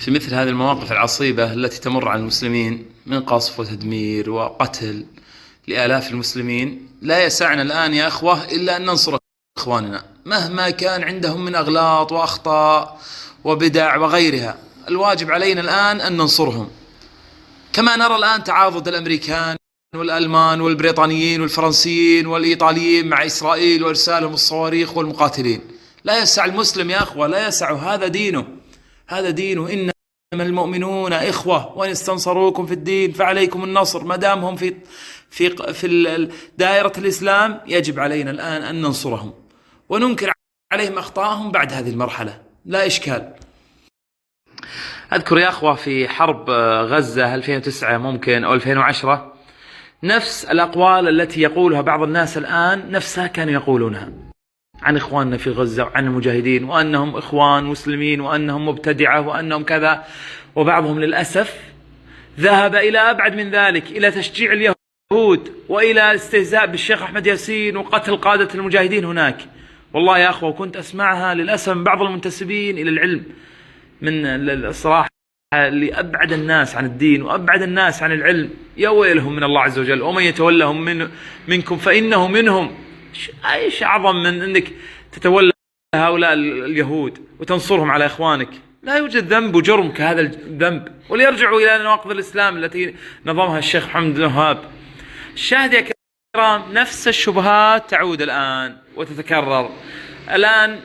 في مثل هذه المواقف العصيبة التي تمر على المسلمين من قصف وتدمير وقتل لآلاف المسلمين، لا يسعنا الآن يا أخوة إلا أن ننصر إخواننا مهما كان عندهم من أغلاط وأخطاء وبدع وغيرها. الواجب علينا الآن أن ننصرهم، كما نرى الآن تعاضد الأمريكان والألمان والبريطانيين والفرنسيين والإيطاليين مع إسرائيل وإرسالهم الصواريخ والمقاتلين. لا يسع المسلم يا أخوة، لا يسع، هذا دينه، هذا دينه. إنما المؤمنون إخوة وإن استنصروكم في الدين فعليكم النصر. ما دامهم في دائرة الإسلام يجب علينا الآن أن ننصرهم وننكر عليهم أخطاءهم بعد هذه المرحلة، لا إشكال. أذكر يا أخوة في حرب غزة 2009 ممكن أو 2010 نفس الأقوال التي يقولها بعض الناس الآن نفسها كانوا يقولونها عن إخواننا في غزة وعن المجاهدين، وأنهم إخوان مسلمين وأنهم مبتدعة وأنهم كذا. وبعضهم للأسف ذهب إلى أبعد من ذلك، إلى تشجيع اليهود وإلى الاستهزاء بالشيخ أحمد ياسين وقتل قادة المجاهدين هناك. والله يا أخوة كنت أسمعها للأسف من بعض المنتسبين إلى العلم، من الصراحة لأبعد الناس عن الدين وأبعد الناس عن العلم. يا ويلهم من الله عز وجل، ومن يتولهم منكم فإنه منهم. ايش اعظم من انك تتولى هؤلاء اليهود وتنصرهم على اخوانك؟ لا يوجد ذنب وجرم كهذا الذنب. وليرجعوا الى نواقض الاسلام التي نظمها الشيخ محمد بن وهاب. الشاهد يا كرام، نفس الشبهات تعود الان وتتكرر. الان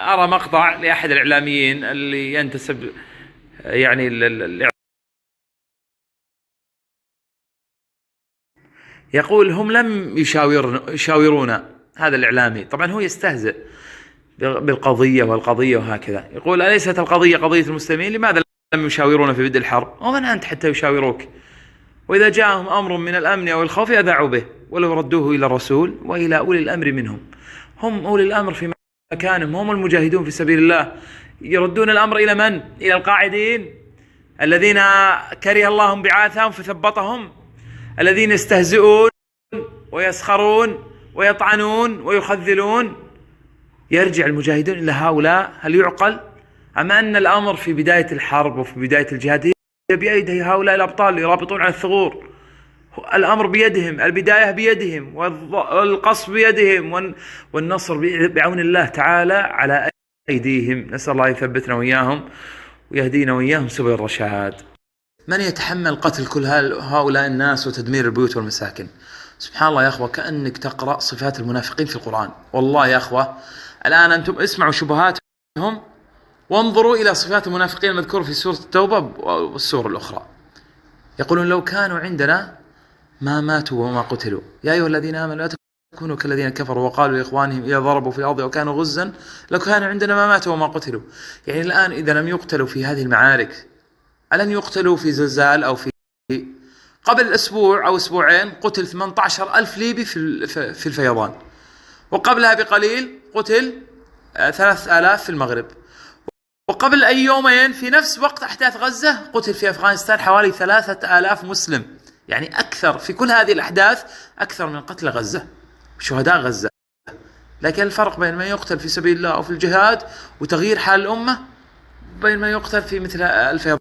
ارى مقطع لاحد الاعلاميين اللي ينتسب يعني يقول هم لم يشاورونا. هذا الإعلامي طبعا هو يستهزئ بالقضية والقضية وهكذا. يقول أليست القضية قضية المسلمين؟ لماذا لم يشاورونا في بدء الحرب؟ ومن أنت حتى يشاوروك؟ وإذا جاءهم أمر من الأمن أو الخوف أذاعوا به ولو ردوه إلى الرسول وإلى أولي الأمر منهم. هم أولي الأمر في مكانهم، هم المجاهدون في سبيل الله. يردون الأمر إلى من؟ إلى القاعدين الذين كره الله انبعاثهم فثبطهم، الذين يستهزئون ويسخرون ويطعنون ويخذلون. يرجع المجاهدون إلى هؤلاء؟ هل يعقل؟ أما أن الأمر في بداية الحرب وفي بداية الجهاد هي بأيدي هؤلاء الأبطال يرابطون على الثغور. الأمر بيدهم، البداية بيدهم، والقصف بيدهم، والنصر بعون الله تعالى على أيديهم. نسأل الله يثبتنا وإياهم ويهدينا وإياهم سبل الرشاد. من يتحمل قتل كل هؤلاء الناس وتدمير البيوت والمساكن؟ سبحان الله يا أخوة، كأنك تقرأ صفات المنافقين في القرآن. والله يا أخوة الآن أنتم اسمعوا شبهاتهم وانظروا إلى صفات المنافقين المذكورة في سورة التوبة والسورة الأخرى. يقولون لو كانوا عندنا ما ماتوا وما قتلوا. يا أيها الذين آمنوا لا تكونوا كالذين كفروا وقالوا لإخوانهم إذا ضربوا في الأرض وكانوا غزا لو كانوا عندنا ما ماتوا وما قتلوا. يعني الآن إذا لم يقتلوا في هذه المعارك ألن يقتلوا في زلزال أو في قبل أسبوع أو أسبوعين قتل 18,000 ليبي في الفيضان، وقبلها بقليل قتل 3,000 في المغرب، وقبل أي يومين في نفس وقت أحداث غزة قتل في أفغانستان حوالي 3,000 مسلم. يعني أكثر في كل هذه الأحداث أكثر من قتل غزة شهداء غزة. لكن الفرق بين من يقتل في سبيل الله أو في الجهاد وتغيير حال الأمة بين من يقتل في مثل الفيضان.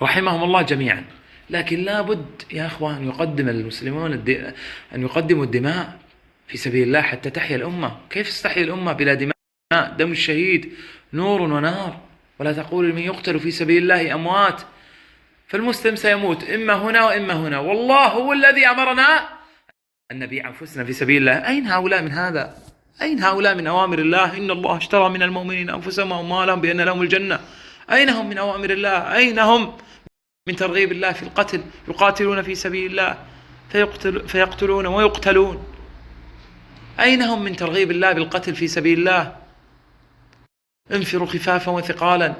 رحمهم الله جميعا. لكن لا بد يا أخوان أن يقدم المسلمون أن يقدموا الدماء في سبيل الله حتى تحيا الأمة. كيف تستحيا الأمة بلا دماء؟ دم الشهيد نور ونار. ولا تقول لمن يقتل في سبيل الله أموات. فالمسلم سيموت إما هنا وإما هنا، والله هو الذي أمرنا أن نبيع أنفسنا في سبيل الله. أين هؤلاء من هذا؟ أين هؤلاء من أوامر الله؟ إن الله اشترى من المؤمنين أنفسهم وأموالهم بأن لهم الجنة. أين هم من أوامر الله؟ أين هم من ترغيب الله في القتل؟ يقاتلون في سبيل الله فيقتلون ويقتلون. أين هم من ترغيب الله بالقتل في سبيل الله؟ انفروا خفافا وثقالا